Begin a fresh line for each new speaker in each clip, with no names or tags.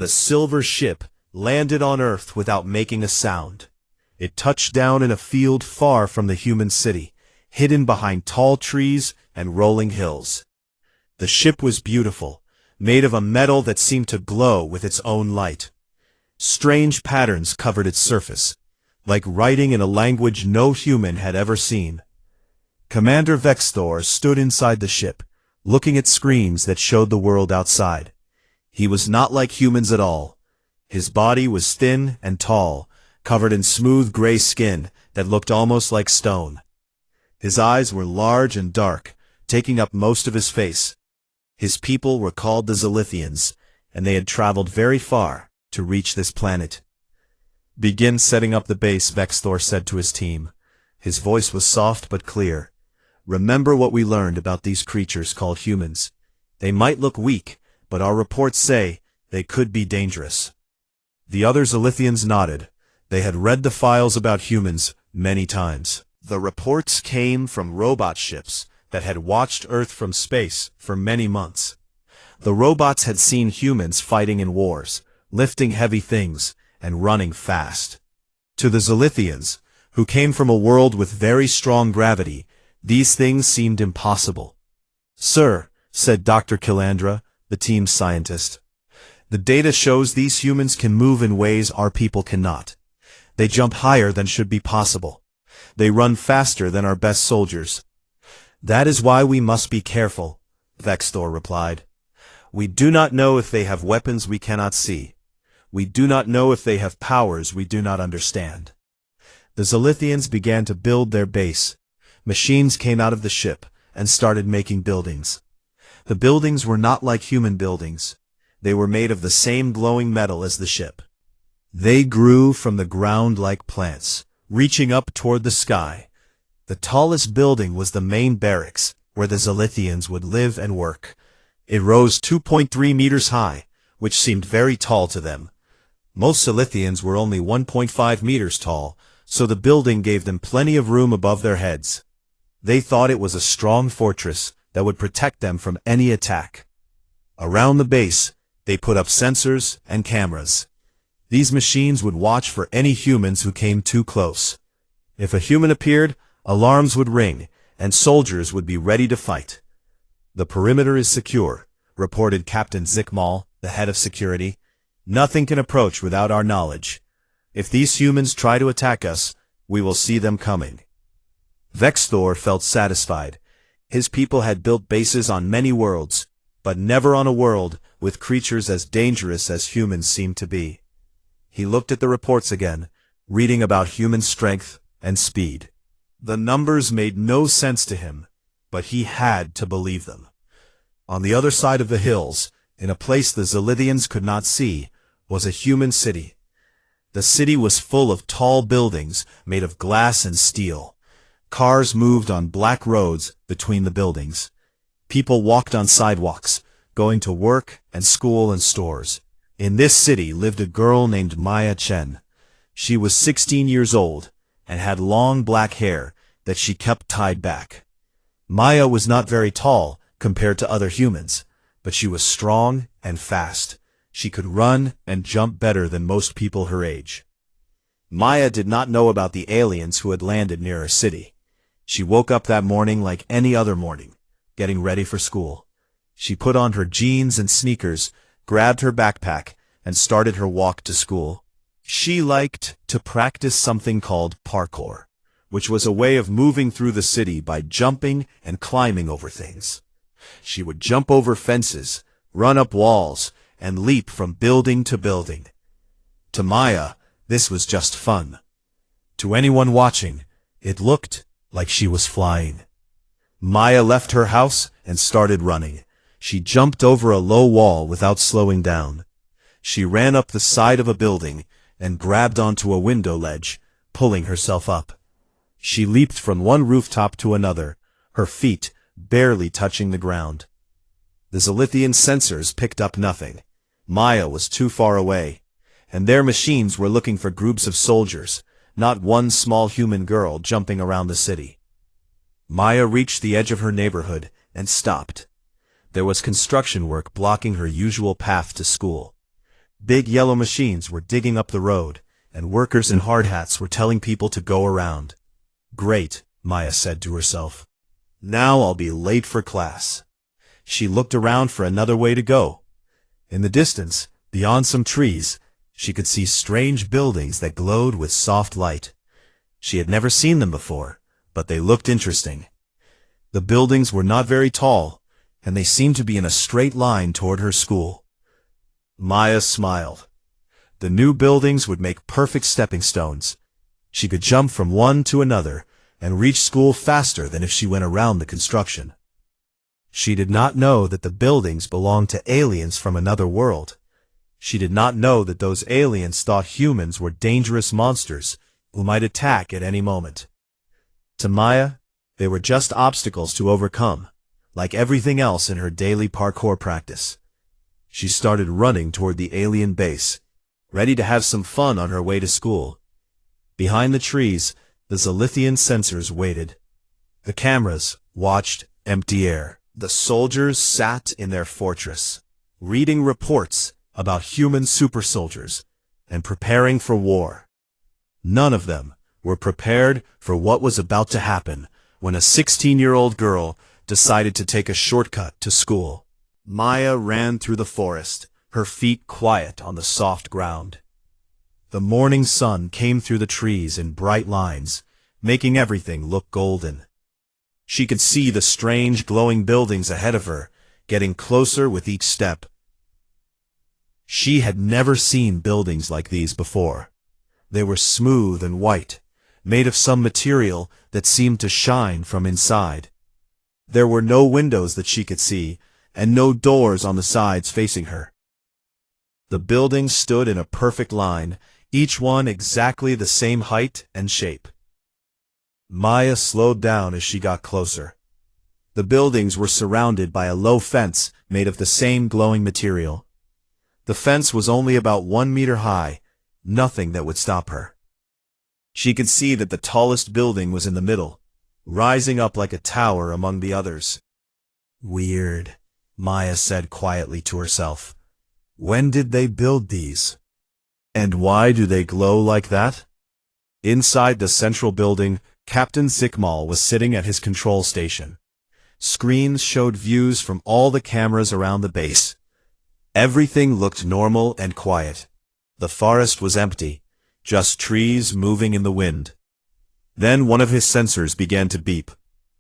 The silver ship landed on Earth without making a sound. It touched down in a field far from the human city, hidden behind tall trees and rolling hills. The ship was beautiful, made of a metal that seemed to glow with its own light. Strange patterns covered its surface, like writing in a language no human had ever seen. Commander Vexthor stood inside the ship, looking at screens that showed the world outside. He was not like humans at all. His body was thin and tall, covered in smooth gray skin that looked almost like stone. His eyes were large and dark, taking up most of his face. His people were called the Zilithians, and they had traveled very far to reach this planet. "Begin setting up the base," Vexthor said to his team. His voice was soft but clear. "Remember what we learned about these creatures called humans. They might look weak, but our reports say they could be dangerous." The other Zilithians nodded. They had read the files about humans many times. The reports came from robot ships that had watched Earth from space for many months. The robots had seen humans fighting in wars, lifting heavy things, and running fast. To the Zilithians, who came from a world with very strong gravity, these things seemed impossible. "Sir," said Dr. Kilandra, the team's scientist, "the data shows these humans can move in ways our people cannot. They jump higher than should be possible. They run faster than our best soldiers." "That is why we must be careful," Vexthor replied. "We do not know if they have weapons we cannot see. We do not know if they have powers we do not understand." The Zilithians began to build their base. Machines came out of the ship and started making buildings. The buildings were not like human buildings. They were made of the same glowing metal as the ship. They grew from the ground like plants, reaching up toward the sky. The tallest building was the main barracks, where the Zilithians would live and work. It rose 2.3 meters high, which seemed very tall to them. Most Zilithians were only 1.5 meters tall, so the building gave them plenty of room above their heads. They thought it was a strong fortress that would protect them from any attack. Around the base, they put up sensors and cameras. These machines would watch for any humans who came too close. If a human appeared, alarms would ring, and soldiers would be ready to fight. "The perimeter is secure," reported Captain Zikmal, the head of security. "Nothing can approach without our knowledge. If these humans try to attack us, we will see them coming." Vexthor felt satisfied. His people had built bases on many worlds, but never on a world with creatures as dangerous as humans seemed to be. He looked at the reports again, reading about human strength and speed. The numbers made no sense to him, but he had to believe them. On the other side of the hills, in a place the Zilithians could not see, was a human city. The city was full of tall buildings made of glass and steel. Cars moved on black roads between the buildings. People walked on sidewalks, going to work and school and stores. In this city lived a girl named Maya Chen. She was 16 years old and had long black hair that she kept tied back. Maya was not very tall compared to other humans, but she was strong and fast. She could run and jump better than most people her age. Maya did not know about the aliens who had landed near her city. She woke up that morning like any other morning, getting ready for school. She put on her jeans and sneakers, grabbed her backpack, and started her walk to school. She liked to practice something called parkour, which was a way of moving through the city by jumping and climbing over things. She would jump over fences, run up walls, and leap from building to building. To Maya, this was just fun. To anyone watching, it looked like she was flying. Maya left her house and started running. She jumped over a low wall without slowing down. She ran up the side of a building and grabbed onto a window ledge, pulling herself up. She leaped from one rooftop to another, her feet barely touching the ground. The Zilithian sensors picked up nothing. Maya was too far away, and their machines were looking for groups of soldiers, not one small human girl jumping around the city. Maya reached the edge of her neighborhood and stopped. There was construction work blocking her usual path to school. Big yellow machines were digging up the road, and workers in hard hats were telling people to go around. Great, Maya said to herself. Now I'll be late for class. She looked around for another way to go. In the distance, beyond some trees, she could see strange buildings that glowed with soft light. She had never seen them before, but they looked interesting. The buildings were not very tall, and they seemed to be in a straight line toward her school. Maya smiled. The new buildings would make perfect stepping stones. She could jump from one to another and reach school faster than if she went around the construction. She did not know that the buildings belonged to aliens from another world. She did not know that those aliens thought humans were dangerous monsters who might attack at any moment. To Maya, they were just obstacles to overcome, like everything else in her daily parkour practice. She started running toward the alien base, ready to have some fun on her way to school. Behind the trees, the Zilithian sensors waited. The cameras watched empty air. The soldiers sat in their fortress, reading reports about human super soldiers and preparing for war. None of them were prepared for what was about to happen when a 16-year-old girl decided to take a shortcut to school. Maya ran through the forest, her feet quiet on the soft ground. The morning sun came through the trees in bright lines, making everything look golden. She could see the strange glowing buildings ahead of her, getting closer with each step. She had never seen buildings like these before. They were smooth and white, made of some material that seemed to shine from inside. There were no windows that she could see, and no doors on the sides facing her. The buildings stood in a perfect line, each one exactly the same height and shape. Maya slowed down as she got closer. The buildings were surrounded by a low fence made of the same glowing material. The fence was only about 1 meter high, nothing that would stop her. She could see that the tallest building was in the middle, rising up like a tower among the others. Weird, Maya said quietly to herself. When did they build these? And why do they glow like that? Inside the central building, Captain Zikmal was sitting at his control station. Screens showed views from all the cameras around the base. Everything looked normal and quiet. The forest was empty, just trees moving in the wind. Then one of his sensors began to beep.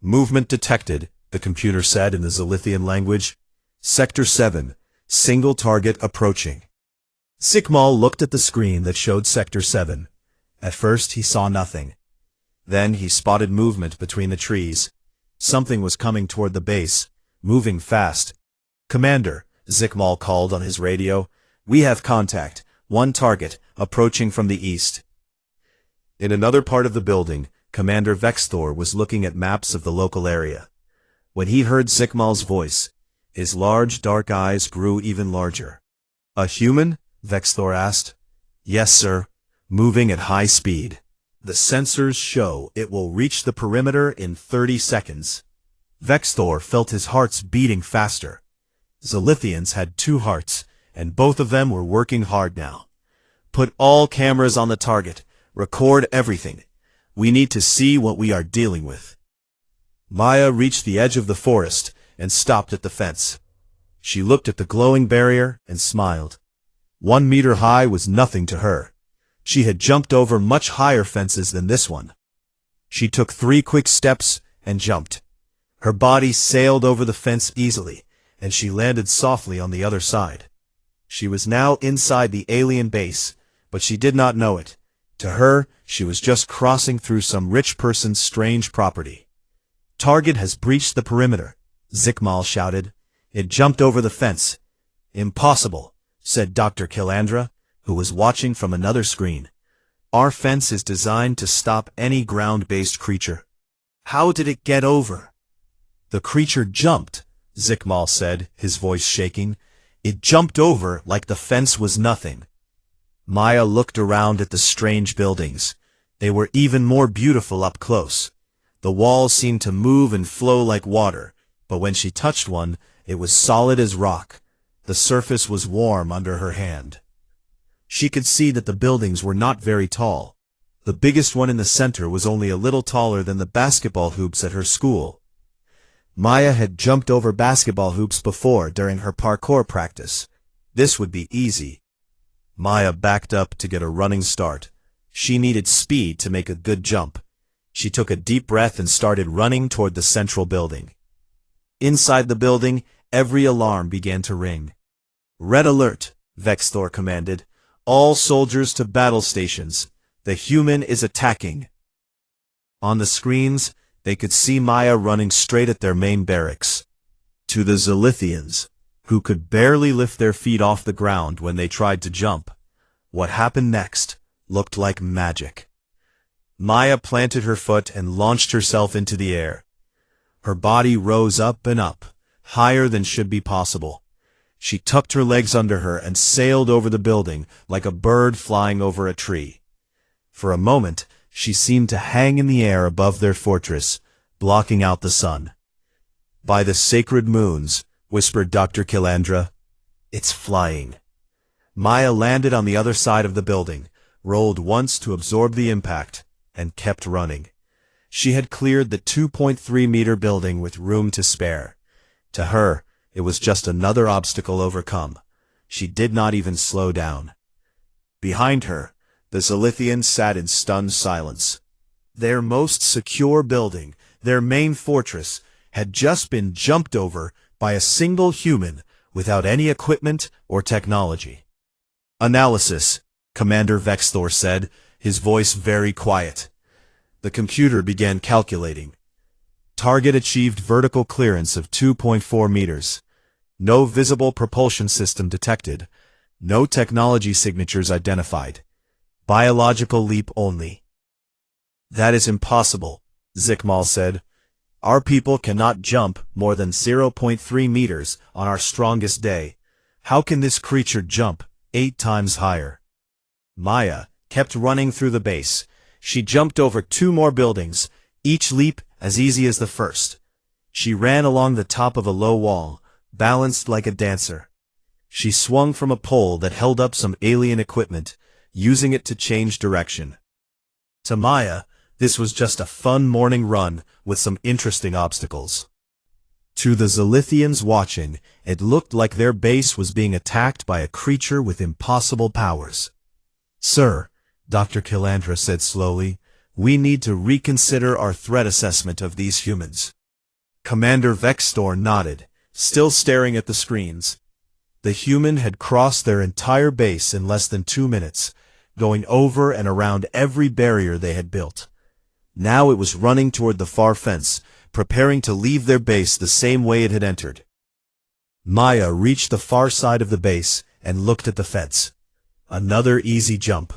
Movement detected, the computer said in the Zilithian language. Sector 7, single target approaching. Zikmal looked at the screen that showed Sector 7. At first he saw nothing. Then he spotted movement between the trees. Something was coming toward the base, moving fast. Commander, Zikmal called on his radio. We have contact. One target, approaching from the east. In another part of the building, Commander Vexthor was looking at maps of the local area. When he heard Zikmal's voice, his large dark eyes grew even larger. A human? Vexthor asked. Yes, sir. Moving at high speed. The sensors show it will reach the perimeter in 30 seconds. Vexthor felt his hearts beating faster. Zilithians had 2 hearts, and both of them were working hard now. Put all cameras on the target. Record everything. We need to see what we are dealing with. Maya reached the edge of the forest and stopped at the fence. She looked at the glowing barrier and smiled. 1 meter high was nothing to her. She had jumped over much higher fences than this one. She took 3 quick steps and jumped. Her body sailed over the fence easily, and she landed softly on the other side. She was now inside the alien base, but she did not know it. To her, she was just crossing through some rich person's strange property. Target has breached the perimeter, Zikmal shouted. It jumped over the fence. Impossible, said Dr. Kilandra, who was watching from another screen. Our fence is designed to stop any ground-based creature. How did it get over? The creature jumped, Zikmal said, his voice shaking. It jumped over like the fence was nothing. Maya looked around at the strange buildings. They were even more beautiful up close. The walls seemed to move and flow like water, but when she touched one, it was solid as rock. The surface was warm under her hand. She could see that the buildings were not very tall. The biggest one in the center was only a little taller than the basketball hoops at her school. Maya had jumped over basketball hoops before during her parkour practice. This would be easy. Maya backed up to get a running start. She needed speed to make a good jump. She took a deep breath and started running toward the central building. Inside the building, every alarm began to ring. "Red alert," Vexthor commanded. "All soldiers to battle stations. The human is attacking." On the screens, they could see Maya running straight at their main barracks. To the Zilithians, who could barely lift their feet off the ground when they tried to jump, what happened next looked like magic. Maya planted her foot and launched herself into the air. Her body rose up and up, higher than should be possible. She tucked her legs under her and sailed over the building like a bird flying over a tree. For a moment, she seemed to hang in the air above their fortress, blocking out the sun. "By the sacred moons," whispered Dr. Kilandra, "it's flying." Maya landed on the other side of the building, rolled once to absorb the impact, and kept running. She had cleared the 2.3-meter building with room to spare. To her, it was just another obstacle overcome. She did not even slow down. Behind her, the Zilithians sat in stunned silence. Their most secure building, their main fortress, had just been jumped over by a single human without any equipment or technology. "Analysis," Commander Vexthor said, his voice very quiet. The computer began calculating. Target achieved vertical clearance of 2.4 meters. No visible propulsion system detected. No technology signatures identified. Biological leap only. "That is impossible," Zikmal said. "Our people cannot jump more than 0.3 meters on our strongest day. How can this creature jump 8 times higher?" Maya kept running through the base. She jumped over 2 more buildings, each leap as easy as the first. She ran along the top of a low wall, balanced like a dancer. She swung from a pole that held up some alien equipment, using it to change direction. To Maya, this was just a fun morning run with some interesting obstacles. To the Zilithians watching, it looked like their base was being attacked by a creature with impossible powers. "Sir," Dr. Kilandra said slowly, "we need to reconsider our threat assessment of these humans." Commander Vexthor nodded, still staring at the screens. The human had crossed their entire base in less than 2 minutes, going over and around every barrier they had built. Now it was running toward the far fence, preparing to leave their base the same way it had entered. Maya reached the far side of the base and looked at the fence. Another easy jump.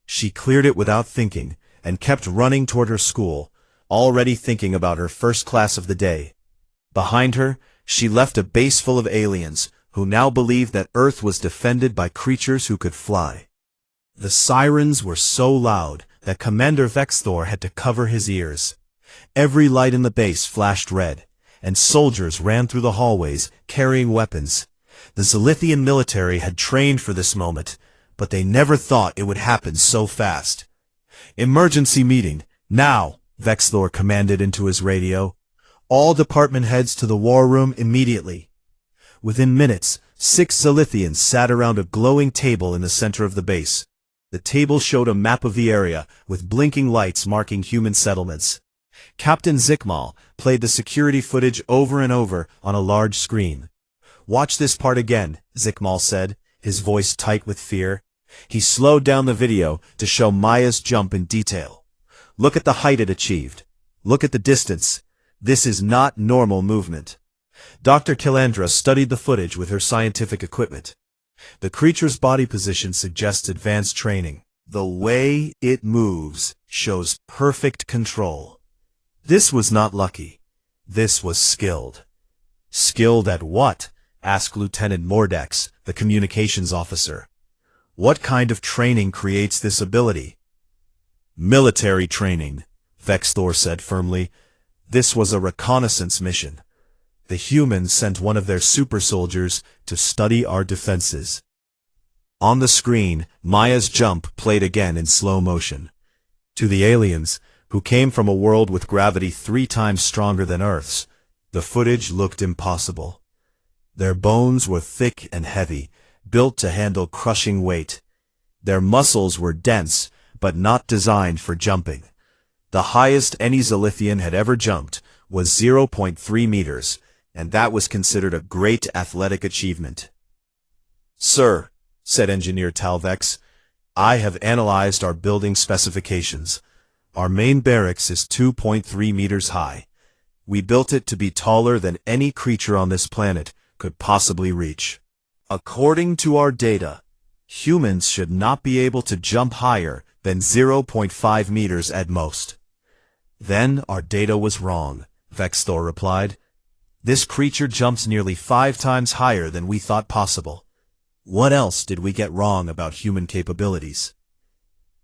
She cleared it without thinking and kept running toward her school, already thinking about her first class of the day. Behind her, she left a base full of aliens who now believed that Earth was defended by creatures who could fly. The sirens were so loud that Commander Vexthor had to cover his ears. Every light in the base flashed red, and soldiers ran through the hallways carrying weapons. The Zilithian military had trained for this moment, but they never thought it would happen so fast. "Emergency meeting, now," Vexthor commanded into his radio. "All department heads to the war room immediately." Within minutes, 6 Zilithians sat around a glowing table in the center of the base. The table showed a map of the area, with blinking lights marking human settlements. Captain Zikmal played the security footage over and over on a large screen. "Watch this part again," Zikmal said, his voice tight with fear. He slowed down the video to show Maya's jump in detail. "Look at the height it achieved. Look at the distance. This is not normal movement." Dr. Kilandra studied the footage with her scientific equipment. The creature's body position suggests advanced training. The way it moves shows perfect control. This was not lucky. This was skilled. "Skilled at what?" asked Lieutenant Mordex, the communications officer. "What kind of training creates this ability?" "Military training," Vexthor said firmly. "This was a reconnaissance mission. The humans sent one of their super soldiers to study our defenses." On the screen, Maya's jump played again in slow motion. To the aliens, who came from a world with gravity 3 times stronger than Earth's, the footage looked impossible. Their bones were thick and heavy, built to handle crushing weight. Their muscles were dense, but not designed for jumping. The highest any Zilithian had ever jumped was 0.3 meters, and that was considered a great athletic achievement. "Sir," said Engineer Talvex, "I have analyzed our building specifications. Our main barracks is 2.3 meters high. We built it to be taller than any creature on this planet could possibly reach. According to our data, humans should not be able to jump higher than 0.5 meters at most." "Then our data was wrong," Vexthor replied. "This creature jumps nearly 5 times higher than we thought possible. What else did we get wrong about human capabilities?"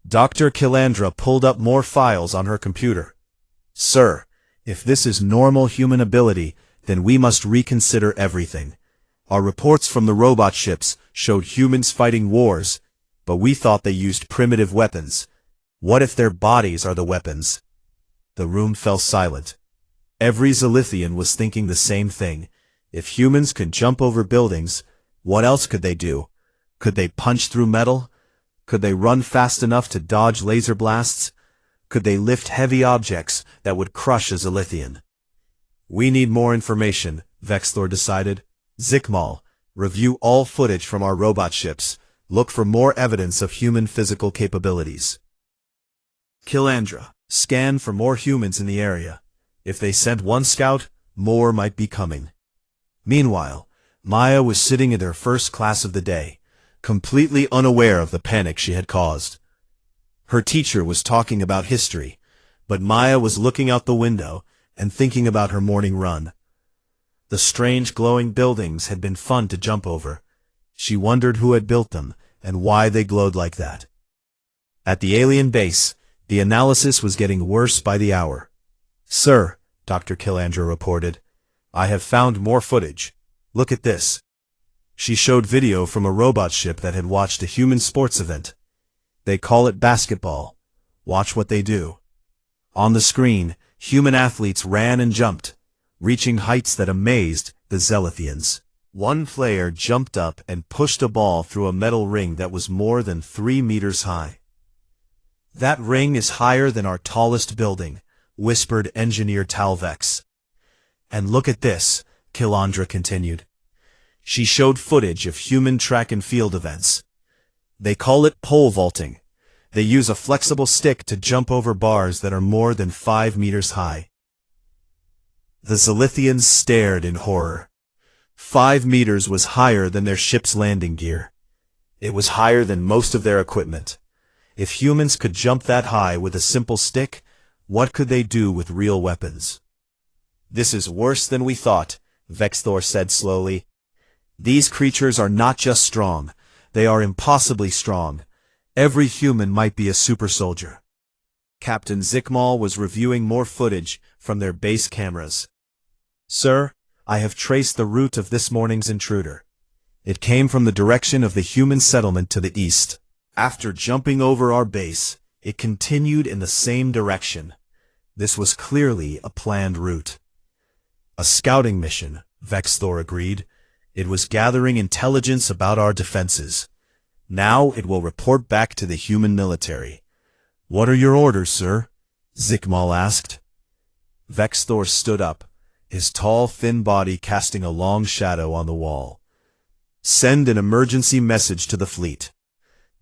Dr. Kilandra pulled up more files on her computer. "Sir, if this is normal human ability, then we must reconsider everything. Our reports from the robot ships showed humans fighting wars, but we thought they used primitive weapons. What if their bodies are the weapons?" The room fell silent. Every Zilithian was thinking the same thing. If humans could jump over buildings, what else could they do? Could they punch through metal? Could they run fast enough to dodge laser blasts? Could they lift heavy objects that would crush a Zilithian? "We need more information," Vexthor decided. "Zikmal, review all footage from our robot ships. Look for more evidence of human physical capabilities. Kilandra, scan for more humans in the area. If they sent 1 scout, more might be coming." Meanwhile, Maya was sitting in her first class of the day, completely unaware of the panic she had caused. Her teacher was talking about history, but Maya was looking out the window and thinking about her morning run. The strange glowing buildings had been fun to jump over. She wondered who had built them and why they glowed like that. At the alien base, the analysis was getting worse by the hour. "Sir," Dr. Kilandra reported, "I have found more footage. Look at this." She showed video from a robot ship that had watched a human sports event. "They call it basketball. Watch what they do." On the screen, human athletes ran and jumped, reaching heights that amazed the Zilithians. One player jumped up and pushed a ball through a metal ring that was more than 3 meters high. "That ring is higher than our tallest building," whispered Engineer Talvex. "And look at this," Kilandra continued. She showed footage of human track and field events. "They call it pole vaulting. They use a flexible stick to jump over bars that are more than 5 meters high." The Zilithians stared in horror. 5 meters was higher than their ship's landing gear. It was higher than most of their equipment. If humans could jump that high with a simple stick, what could they do with real weapons? "This is worse than we thought," Vexthor said slowly. "These creatures are not just strong, they are impossibly strong. Every human might be a super soldier." Captain Zikmal was reviewing more footage from their base cameras. "Sir, I have traced the route of this morning's intruder. It came from the direction of the human settlement to the east. After jumping over our base, it continued in the same direction. This was clearly a planned route." "A scouting mission," Vexthor agreed. "It was gathering intelligence about our defenses. Now it will report back to the human military." "What are your orders, sir?" Zikmal asked. Vexthor stood up, his tall, thin body casting a long shadow on the wall. "Send an emergency message to the fleet.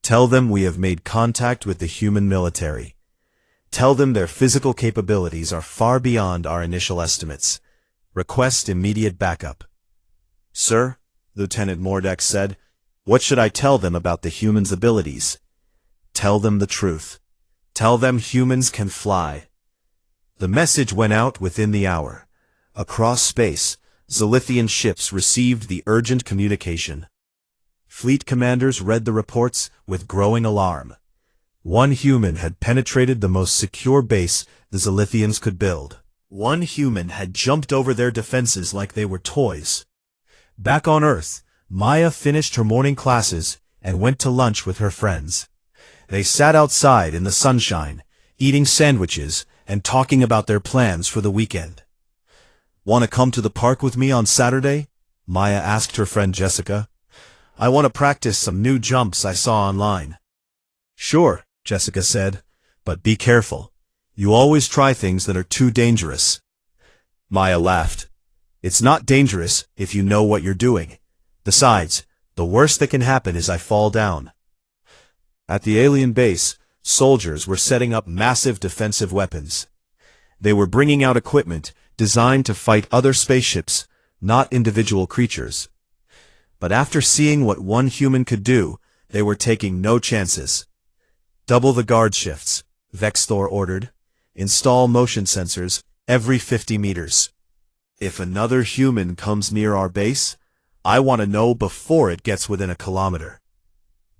Tell them we have made contact with the human military. Tell them their physical capabilities are far beyond our initial estimates. Request immediate backup." "Sir," Lieutenant Mordex said, "what should I tell them about the humans' abilities?" "Tell them the truth. Tell them humans can fly." The message went out within the hour. Across space, Zilithian ships received the urgent communication. Fleet commanders read the reports with growing alarm. One human had penetrated the most secure base the Zilithians could build. One human had jumped over their defenses like they were toys. Back on Earth, Maya finished her morning classes and went to lunch with her friends. They sat outside in the sunshine, eating sandwiches and talking about their plans for the weekend. "Want to come to the park with me on Saturday?" Maya asked her friend Jessica. "I want to practice some new jumps I saw online." "Sure," Jessica said, "but be careful. You always try things that are too dangerous." Maya laughed. "It's not dangerous if you know what you're doing. Besides, the worst that can happen is I fall down." At the alien base, soldiers were setting up massive defensive weapons. They were bringing out equipment designed to fight other spaceships, not individual creatures. But after seeing what one human could do, they were taking no chances. "Double the guard shifts," Vexthor ordered. "Install motion sensors every 50 meters. If another human comes near our base, I want to know before it gets within a kilometer."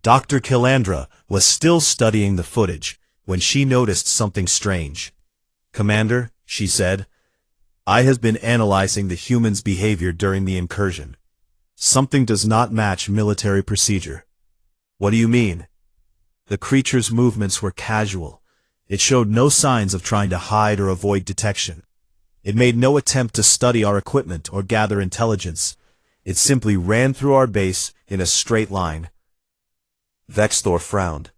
Dr. Kilandra was still studying the footage when she noticed something strange. "Commander," she said, "I have been analyzing the humans' behavior during the incursion. Something does not match military procedure." "What do you mean?" "The creature's movements were casual. It showed no signs of trying to hide or avoid detection. It made no attempt to study our equipment or gather intelligence. It simply ran through our base in a straight line." Vexthor frowned.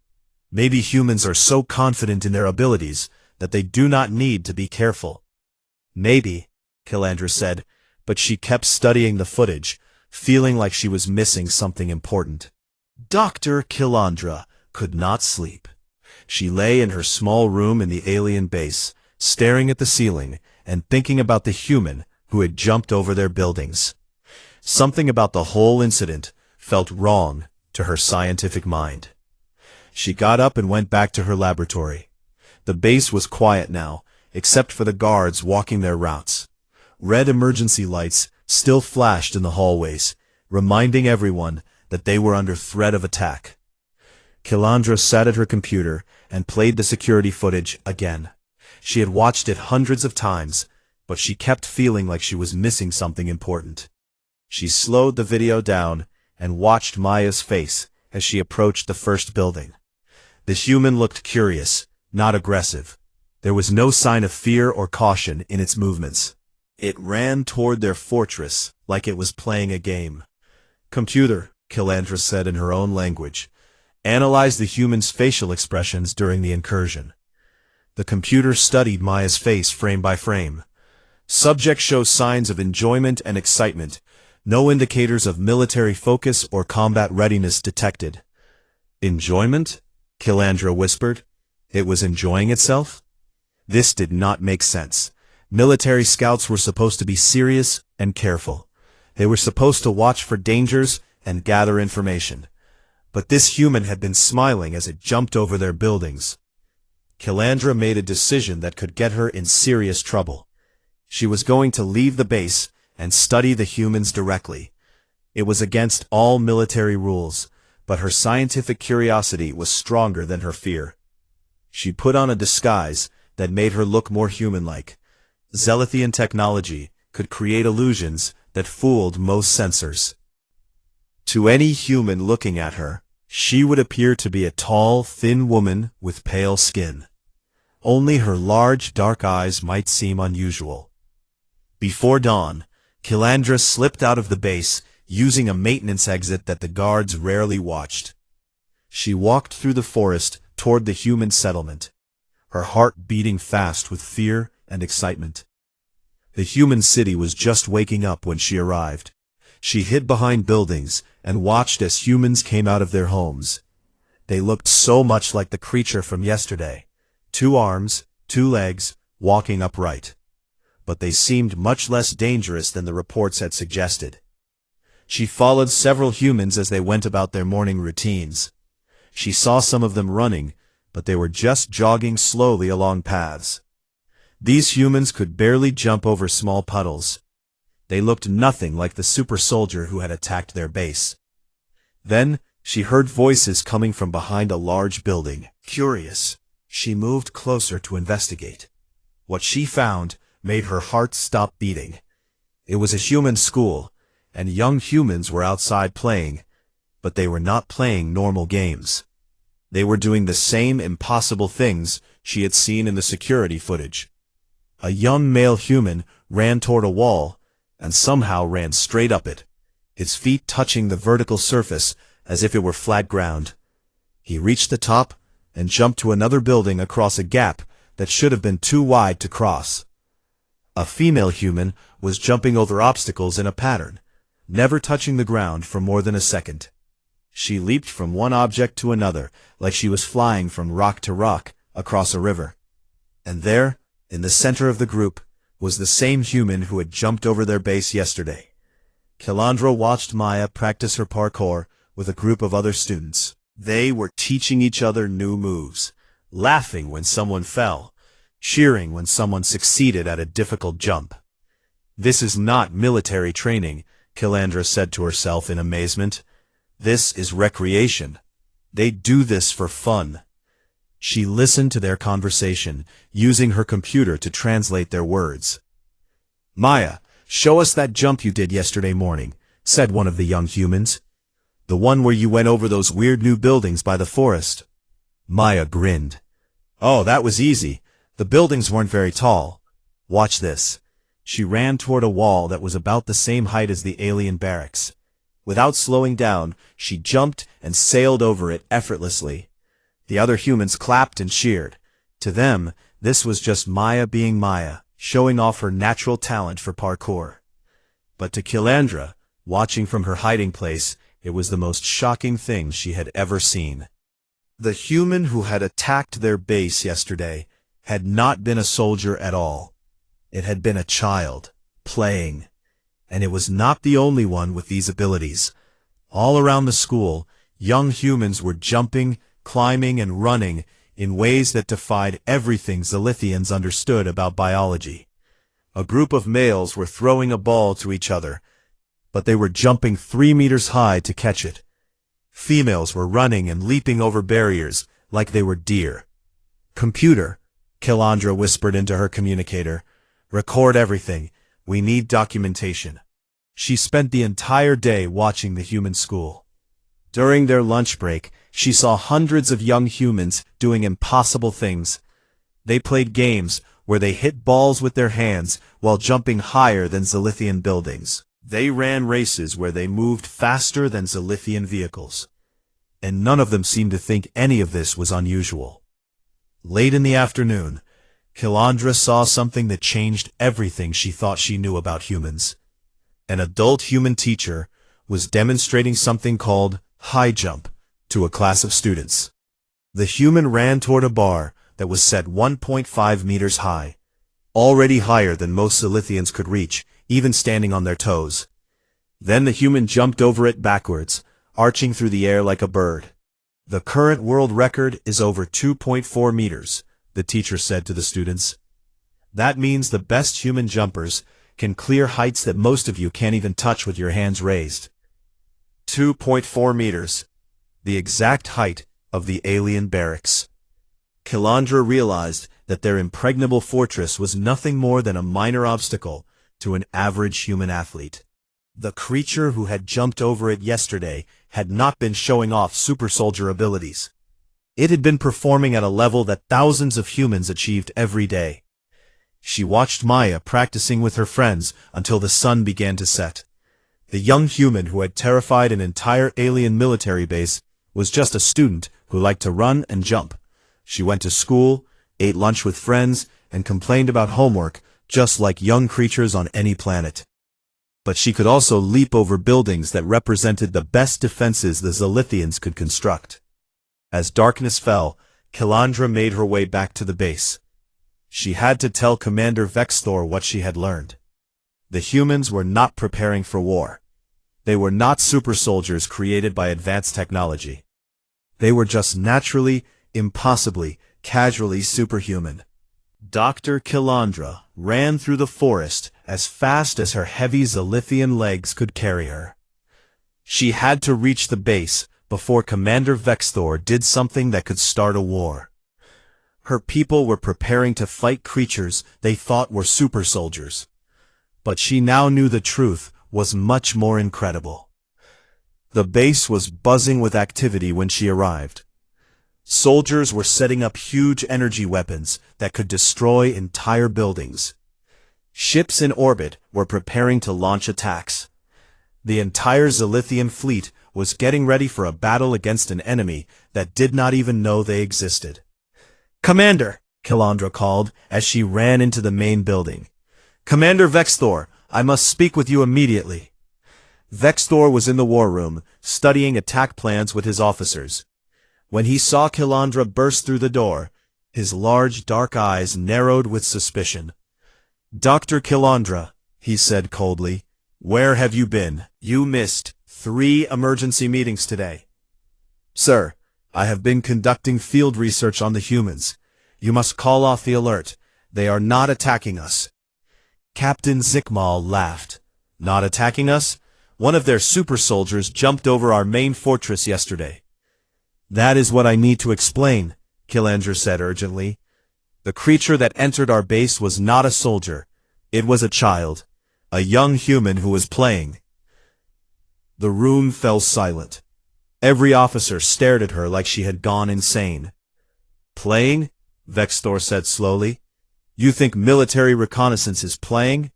"Maybe humans are so confident in their abilities that they do not need to be careful." "Maybe," Kilandra said, but she kept studying the footage, feeling like she was missing something important. Dr. Kilandra could not sleep. She lay in her small room in the alien base, staring at the ceiling and thinking about the human who had jumped over their buildings. Something about the whole incident felt wrong to her scientific mind. She got up and went back to her laboratory. The base was quiet now, except for the guards walking their routes. Red emergency lights still flashed in the hallways, reminding everyone that they were under threat of attack. Kilandra sat at her computer and played the security footage again. She had watched it hundreds of times, but she kept feeling like she was missing something important. She slowed the video down and watched Maya's face as she approached the first building. The human looked curious, not aggressive. There was no sign of fear or caution in its movements. It ran toward their fortress like it was playing a game. "Computer," Kilandra said in her own language, "analyze the human's facial expressions during the incursion." The computer studied Maya's face frame by frame. Subject shows signs of enjoyment and excitement. No indicators of military focus or combat readiness detected. "Enjoyment?" Kilandra whispered. It was enjoying itself? This did not make sense. Military scouts were supposed to be serious and careful. They were supposed to watch for dangers and gather information. But this human had been smiling as it jumped over their buildings. Kilandra made a decision that could get her in serious trouble. She was going to leave the base and study the humans directly. It was against all military rules, but her scientific curiosity was stronger than her fear. She put on a disguise that made her look more human-like. Zelithian technology could create illusions that fooled most sensors. To any human looking at her, she would appear to be a tall, thin woman with pale skin. Only her large, dark eyes might seem unusual. Before dawn, Kilandra slipped out of the base, using a maintenance exit that the guards rarely watched. She walked through the forest toward the human settlement, her heart beating fast with fear and excitement. The human city was just waking up when she arrived. She hid behind buildings and watched as humans came out of their homes. They looked so much like the creature from yesterday. 2 arms, 2 legs, walking upright. But they seemed much less dangerous than the reports had suggested. She followed several humans as they went about their morning routines. She saw some of them running, but they were just jogging slowly along paths. These humans could barely jump over small puddles. They looked nothing like the super soldier who had attacked their base. Then, she heard voices coming from behind a large building. Curious, she moved closer to investigate. What she found made her heart stop beating. It was a human school, and young humans were outside playing. But they were not playing normal games. They were doing the same impossible things she had seen in the security footage. A young male human ran toward a wall and somehow ran straight up it, his feet touching the vertical surface as if it were flat ground. He reached the top and jumped to another building across a gap that should have been too wide to cross. A female human was jumping over obstacles in a pattern, never touching the ground for more than a second. She leaped from one object to another like she was flying from rock to rock across a river. And there, in the center of the group, was the same human who had jumped over their base yesterday. Kalandra watched Maya practice her parkour with a group of other students. They were teaching each other new moves, laughing when someone fell, cheering when someone succeeded at a difficult jump. This is not military training, Kalandra said to herself in amazement. This is recreation. They do this for fun. She listened to their conversation, using her computer to translate their words. Maya, show us that jump you did yesterday morning, said one of the young humans. The one where you went over those weird new buildings by the forest. Maya grinned. Oh, that was easy. The buildings weren't very tall. Watch this. She ran toward a wall that was about the same height as the alien barracks. Without slowing down, she jumped and sailed over it effortlessly. The other humans clapped and cheered. To them, this was just Maya being Maya, showing off her natural talent for parkour. But to Kalandra, watching from her hiding place, it was the most shocking thing she had ever seen. The human who had attacked their base yesterday had not been a soldier at all. It had been a child, playing. And it was not the only one with these abilities. All around the school, young humans were jumping, climbing, and running in ways that defied everything Zilithians understood about biology. A group of males were throwing a ball to each other, but they were jumping 3 meters high to catch it. Females were running and leaping over barriers like they were deer. Computer, Kalandra whispered into her communicator. Record everything. We need documentation. She spent the entire day watching the human school. During their lunch break, she saw hundreds of young humans doing impossible things. They played games where they hit balls with their hands while jumping higher than Zilithian buildings. They ran races where they moved faster than Zilithian vehicles. And none of them seemed to think any of this was unusual. Late in the afternoon, Kalandra saw something that changed everything she thought she knew about humans. An adult human teacher was demonstrating something called high jump to a class of students. The human ran toward a bar that was set 1.5 meters high, already higher than most Zilithians could reach, even standing on their toes. Then the human jumped over it backwards, arching through the air like a bird. The current world record is over 2.4 meters, the teacher said to the students. That means the best human jumpers can clear heights that most of you can't even touch with your hands raised. 2.4 meters, the exact height of the alien barracks. Kalandra realized that their impregnable fortress was nothing more than a minor obstacle to an average human athlete. The creature who had jumped over it yesterday had not been showing off super soldier abilities. It had been performing at a level that thousands of humans achieved every day. She watched Maya practicing with her friends until the sun began to set. The young human who had terrified an entire alien military base was just a student who liked to run and jump. She went to school, ate lunch with friends, and complained about homework, just like young creatures on any planet. But she could also leap over buildings that represented the best defenses the Zilithians could construct. As darkness fell, Kalandra made her way back to the base. She had to tell Commander Vexthor what she had learned. The humans were not preparing for war. They were not super soldiers created by advanced technology. They were just naturally, impossibly, casually superhuman. Dr. Kalandra ran through the forest as fast as her heavy Zilithian legs could carry her. She had to reach the base before Commander Vexthor did something that could start a war. Her people were preparing to fight creatures they thought were super soldiers. But she now knew the truth was much more incredible. The base was buzzing with activity when she arrived. Soldiers were setting up huge energy weapons that could destroy entire buildings. Ships in orbit were preparing to launch attacks. The entire Zilithian fleet was getting ready for a battle against an enemy that did not even know they existed. "Commander!" Kilandra called as she ran into the main building. "Commander Vexthor, I must speak with you immediately." Vexthor was in the war room, studying attack plans with his officers. When he saw Kilandra burst through the door, his large dark eyes narrowed with suspicion. "Dr. Kilandra," he said coldly, "where have you been? You missed 3 emergency meetings today." "Sir, I have been conducting field research on the humans. You must call off the alert. They are not attacking us." Captain Zikmal laughed. "Not attacking us? One of their super soldiers jumped over our main fortress yesterday." "That is what I need to explain," Kilandra said urgently. "The creature that entered our base was not a soldier. It was a child, a young human who was playing." The room fell silent. Every officer stared at her like she had gone insane. "Playing?" Vexthor said slowly. "You think military reconnaissance is playing?"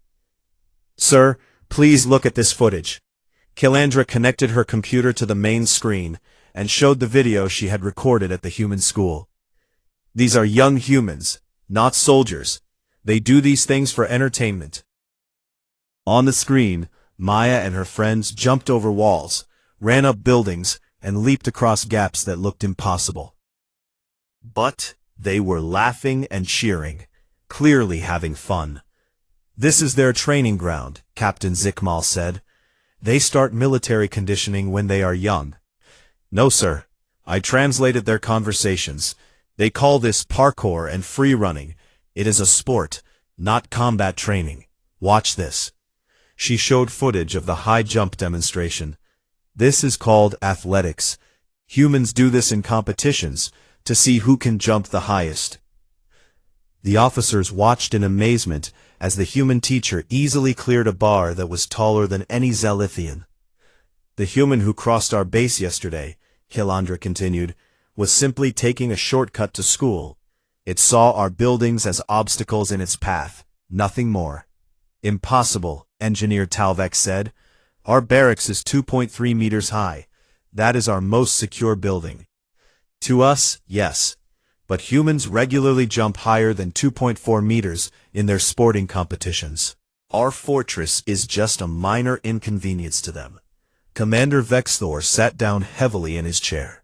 "Sir, please look at this footage." Kilandra connected her computer to the main screen and showed the video she had recorded at the human school. "These are young humans, not soldiers. They do these things for entertainment." On the screen, Maya and her friends jumped over walls, ran up buildings, and leaped across gaps that looked impossible. But they were laughing and cheering, clearly having fun. "This is their training ground," Captain Zikmal said. "They start military conditioning when they are young." "No, sir. I translated their conversations. They call this parkour and free running. It is a sport, not combat training. Watch this." She showed footage of the high jump demonstration. "This is called athletics. Humans do this in competitions to see who can jump the highest." The officers watched in amazement as the human teacher easily cleared a bar that was taller than any Zalithian. "The human who crossed our base yesterday," Kilandra continued, "was simply taking a shortcut to school. It saw our buildings as obstacles in its path, nothing more." "Impossible," Engineer Talvek said. "Our barracks is 2.3 meters high. That is our most secure building." "To us, yes. But humans regularly jump higher than 2.4 meters in their sporting competitions. Our fortress is just a minor inconvenience to them." Commander Vexthor sat down heavily in his chair.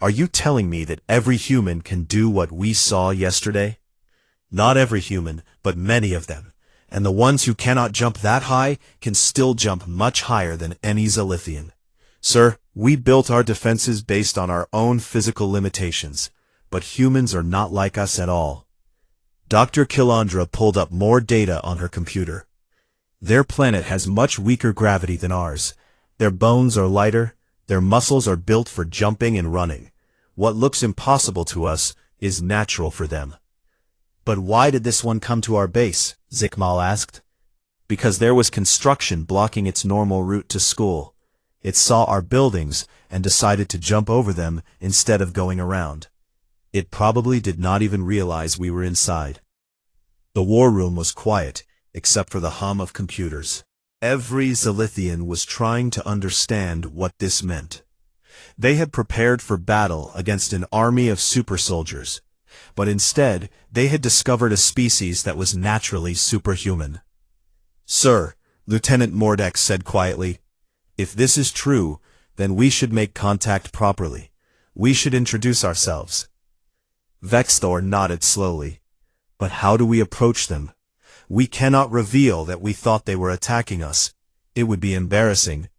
"Are you telling me that every human can do what we saw yesterday?" "Not every human, but many of them. And the ones who cannot jump that high can still jump much higher than any Zalithian. Sir, we built our defenses based on our own physical limitations, but humans are not like us at all." Dr. Kilandra pulled up more data on her computer. "Their planet has much weaker gravity than ours. Their bones are lighter, their muscles are built for jumping and running. What looks impossible to us is natural for them." "But why did this one come to our base?" Zikmal asked. "Because there was construction blocking its normal route to school. It saw our buildings and decided to jump over them instead of going around. It probably did not even realize we were inside." The war room was quiet, except for the hum of computers. Every Zilithian was trying to understand what this meant. They had prepared for battle against an army of super soldiers, but instead they had discovered a species that was naturally superhuman. "Sir," Lieutenant Mordex said quietly, "if this is true, then we should make contact properly. We should introduce ourselves." Vexthor nodded slowly. "But how do we approach them? We cannot reveal that we thought they were attacking us. It would be embarrassing."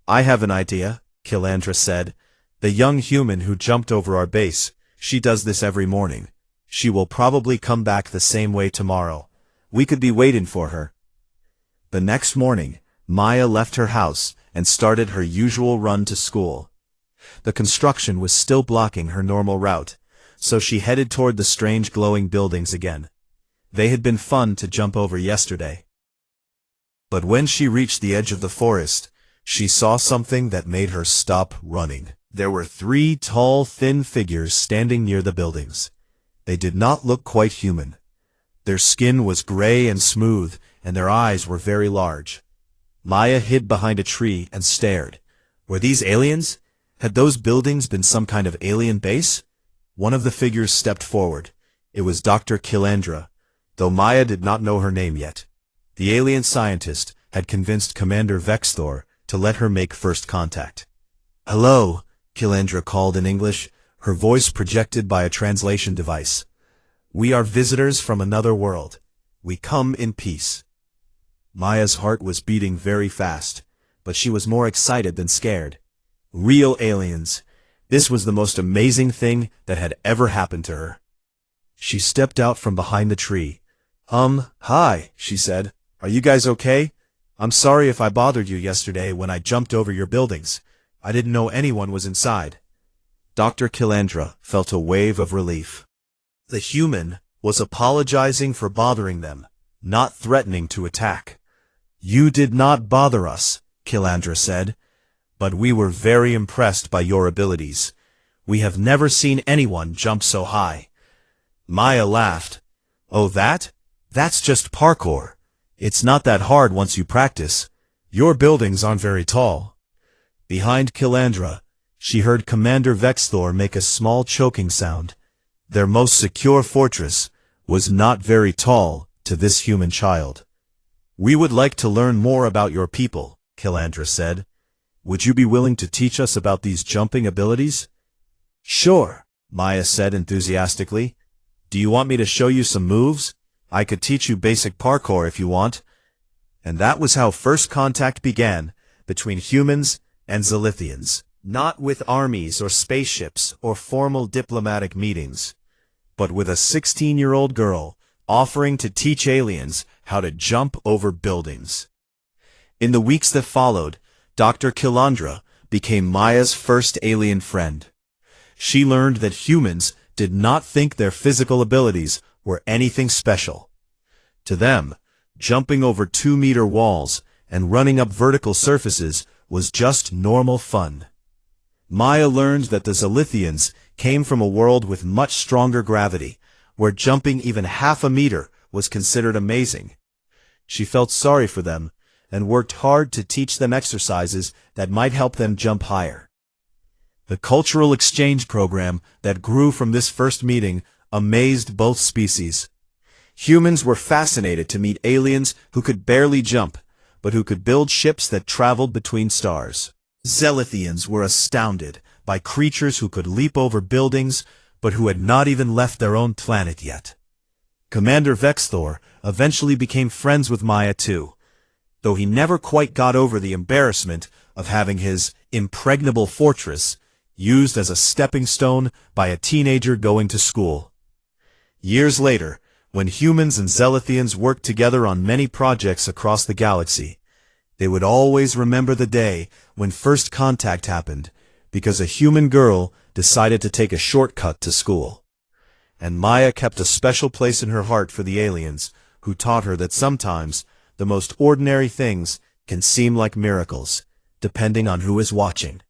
"I have an idea," Kilandra said. "The young human who jumped over our base, she does this every morning. She will probably come back the same way tomorrow. We could be waiting for her." The next morning, Maya left her house and started her usual run to school. The construction was still blocking her normal route, so she headed toward the strange glowing buildings again. They had been fun to jump over yesterday. But when she reached the edge of the forest, she saw something that made her stop running. There were 3 tall, thin figures standing near the buildings. They did not look quite human. Their skin was gray and smooth, and their eyes were very large. Maya hid behind a tree and stared. Were these aliens? Had those buildings been some kind of alien base? One of the figures stepped forward. It was Dr. Kilandra, though Maya did not know her name yet. The alien scientist had convinced Commander Vexthor to let her make first contact. "Hello," Kilandra called in English, her voice projected by a translation device. "We are visitors from another world. We come in peace." Maya's heart was beating very fast, but she was more excited than scared. Real aliens. This was the most amazing thing that had ever happened to her. She stepped out from behind the tree. Hi," she said. "Are you guys okay? I'm sorry if I bothered you yesterday when I jumped over your buildings. I didn't know anyone was inside." Dr. Kilandra felt a wave of relief. The human was apologizing for bothering them, not threatening to attack. "You did not bother us," Kilandra said, "but we were very impressed by your abilities. We have never seen anyone jump so high." Maya laughed. "Oh, that's just parkour. It's not that hard once you practice. Your buildings aren't very tall." Behind Kilandra, she heard Commander Vexthor make a small choking sound. Their most secure fortress was not very tall to this human child. "We would like to learn more about your people," Kilandra said. "Would you be willing to teach us about these jumping abilities?" "Sure," Maya said enthusiastically. "Do you want me to show you some moves? I could teach you basic parkour if you want." And that was how first contact began between humans and Zilithians. Not with armies or spaceships or formal diplomatic meetings, but with a 16-year-old girl offering to teach aliens how to jump over buildings. In the weeks that followed, Dr. Kilandra became Maya's first alien friend. She learned that humans did not think their physical abilities were anything special. To them, jumping over 2-meter walls and running up vertical surfaces was just normal fun. Maya learned that the Zilithians came from a world with much stronger gravity, where jumping even half a meter was considered amazing. She felt sorry for them and worked hard to teach them exercises that might help them jump higher. The cultural exchange program that grew from this first meeting amazed both species. Humans were fascinated to meet aliens who could barely jump, but who could build ships that traveled between stars. Zilithians were astounded by creatures who could leap over buildings, but who had not even left their own planet yet. Commander Vexthor eventually became friends with Maya too, though he never quite got over the embarrassment of having his impregnable fortress used as a stepping stone by a teenager going to school. Years later, when humans and Zilithians worked together on many projects across the galaxy, they would always remember the day when first contact happened, because a human girl decided to take a shortcut to school. And Maya kept a special place in her heart for the aliens, who taught her that sometimes the most ordinary things can seem like miracles, depending on who is watching.